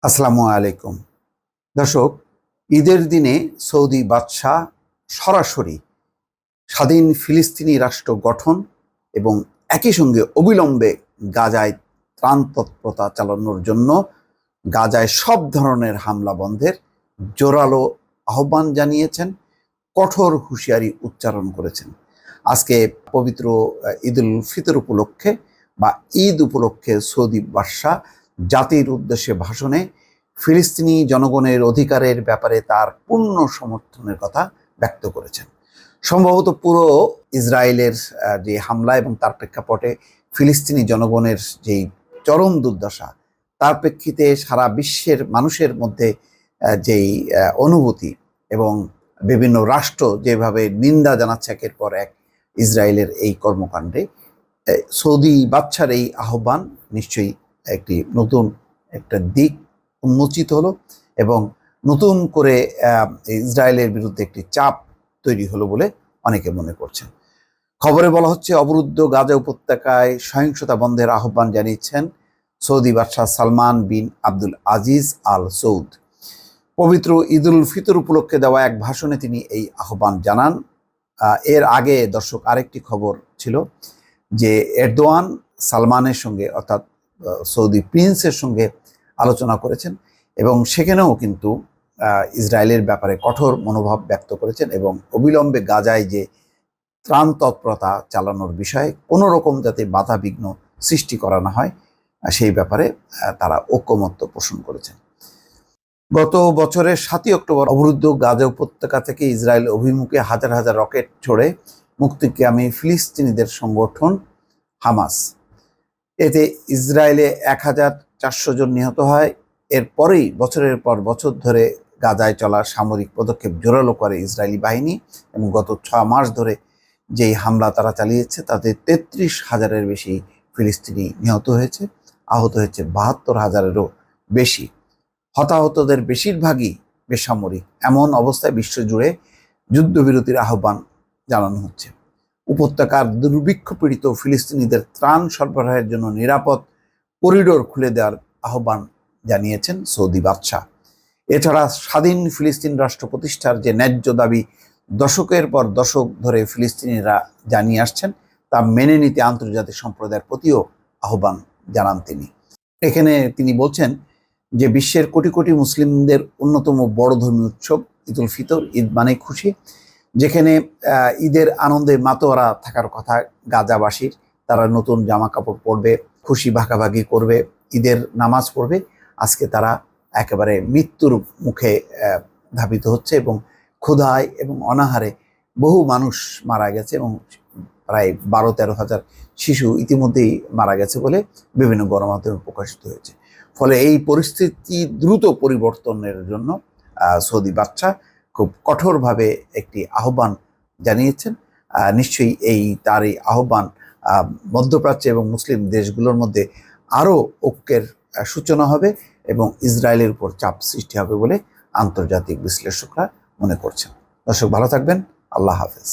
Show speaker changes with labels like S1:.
S1: আসসালামু আলাইকুম। দর্শক, ঈদের দিনে সৌদি বাদশাহ সরাসরি স্বাধীন ফিলিস্তিনি রাষ্ট্র গঠন এবং একই সঙ্গে অবিলম্বে গাজায় ত্রাণ তৎপরতা চালানোর জন্য গাজায় সব ধরনের হামলা বন্ধের জোরালো আহ্বান জানিয়েছেন, কঠোর হুঁশিয়ারি উচ্চারণ করেছেন। আজকে পবিত্র ঈদুল ফিতর উপলক্ষে বা ঈদ উপলক্ষে সৌদি বাদশাহ জাতির উদ্দেশ্যে ভাষণে ফিলিস্তিনি জনগণের অধিকারের ব্যাপারে তার পূর্ণ সমর্থনের কথা ব্যক্ত করেছেন। সম্ভবত পুরো ইসরায়েলের যে হামলা এবং তার প্রেক্ষাপটে ফিলিস্তিনি জনগণের যেই চরম দুর্দশা, তার প্রেক্ষিতে সারা বিশ্বের মানুষের মধ্যে যেই অনুভূতি এবং বিভিন্ন রাষ্ট্র যেভাবে নিন্দা জানাচ্ছে একের পর এক ইসরায়েলের এই কর্মকাণ্ডে, সৌদি বাদশার এই আহ্বান নিশ্চয়ই একটি নতুন একটা দিক উন্মোচিত হলো এবং নতুন করে ইসরায়েলের বিরুদ্ধে একটি চাপ তৈরি হলো বলে অনেকে মনে করছেন। খবরে বলা হচ্ছে, অবরুদ্ধ গাজা উপত্যকায় সহিংসতা বন্ধের আহ্বান জানিয়েছেন সৌদি বাদশাহ সালমান বিন আব্দুল আজিজ আল সৌদ। পবিত্র ঈদুল ফিতর উপলক্ষে দেওয়া এক ভাষণে তিনি এই আহ্বান জানান। এর আগে দর্শক আরেকটি খবর ছিল যে এরদোয়ান সালমানের সঙ্গে অর্থাৎ সৌদি প্রিন্সের সঙ্গে আলোচনা করেছেন এবং সেখানেও কিন্তু ইসরায়েলের ব্যাপারে কঠোর মনোভাব ব্যক্ত করেছেন এবং অবিলম্বে গাজায় যে ত্রাণ তৎপরতা চালানোর বিষয়ে কোনো রকম যাতে বাধা বিঘ্ন সৃষ্টি করা না হয় সেই ব্যাপারে তারা ঐকমত্য পোষণ করেছেন। গত বছরের 7ই অক্টোবর অবরুদ্ধ গাজা উপত্যকা থেকে ইসরায়েল অভিমুখে হাজার হাজার রকেট ছড়ে মুক্তিকামী ফিলিস্তিনিদের সংগঠন হামাস। এতে ইসরায়েলে 1400 জন নিহত হয়। এরপরেই বছরের পর বছর ধরে গাজায় চলা সামরিক পদক্ষেপ জোরালো করে ইসরায়েলি বাহিনী এবং গত 6 মাস ধরে যেই হামলা তারা চালিয়েছে তাতে 33,000-এর বেশি ফিলিস্তিনি নিহত হয়েছে, আহত হয়েছে 72,000-এরও বেশি। হতাহতদের বেশিরভাগই বেসামরিক। এমন অবস্থায় বিশ্বজুড়ে যুদ্ধবিরতির আহ্বান জানানো হচ্ছে। উপত্যকার দুর্ভিক্ষ পীড়িত ফিলিস্তিনিদের ত্রাণ সরবরাহের জন্য নিরাপদ করিডোর খুলে দেওয়ার আহ্বান জানিয়েছেন সৌদি বাদশাহ। এছাড়া স্বাধীন ফিলিস্তিন রাষ্ট্র প্রতিষ্ঠার যে ন্যায্য দাবি দশকের পর দশক ধরে ফিলিস্তিনিরা জানিয়ে আসছেন তা মেনে নিতে আন্তর্জাতিক সম্প্রদায়ের প্রতিও আহ্বান জানান তিনি। এখানে তিনি বলছেন যে বিশ্বের কোটি কোটি মুসলিমদের অন্যতম বড় ধর্মীয় উৎসব ঈদুল ফিতর, ঈদ মানে খুশি, যেখানে ঈদের আনন্দে মাতোয়ারা থাকার কথা গাজাবাসীর। তারা নতুন জামা কাপড় পরবে, খুশি ভাগাভাগি করবে, ঈদের নামাজ পড়বে। আজকে তারা একেবারে মৃত্যুর মুখে ধাবিত হচ্ছে এবং ক্ষুধায় এবং অনাহারে বহু মানুষ মারা গেছে এবং প্রায় 12-13 হাজার শিশু ইতিমধ্যেই মারা গেছে বলে বিভিন্ন গণমাধ্যমে প্রকাশিত হয়েছে। ফলে এই পরিস্থিতি দ্রুত পরিবর্তনের জন্য সৌদি বাদশাহ খুব কঠোরভাবে একটি আহ্বান জানিয়েছেন। নিশ্চয়ই তার এই আহ্বান মধ্যপ্রাচ্য এবং মুসলিম দেশগুলোর মধ্যে আরও ঐক্যের সূচনা হবে এবং ইসরায়েলের উপর চাপ সৃষ্টি হবে বলে আন্তর্জাতিক বিশ্লেষকরা মনে করছেন। দর্শক, ভালো থাকবেন। আল্লাহ হাফেজ।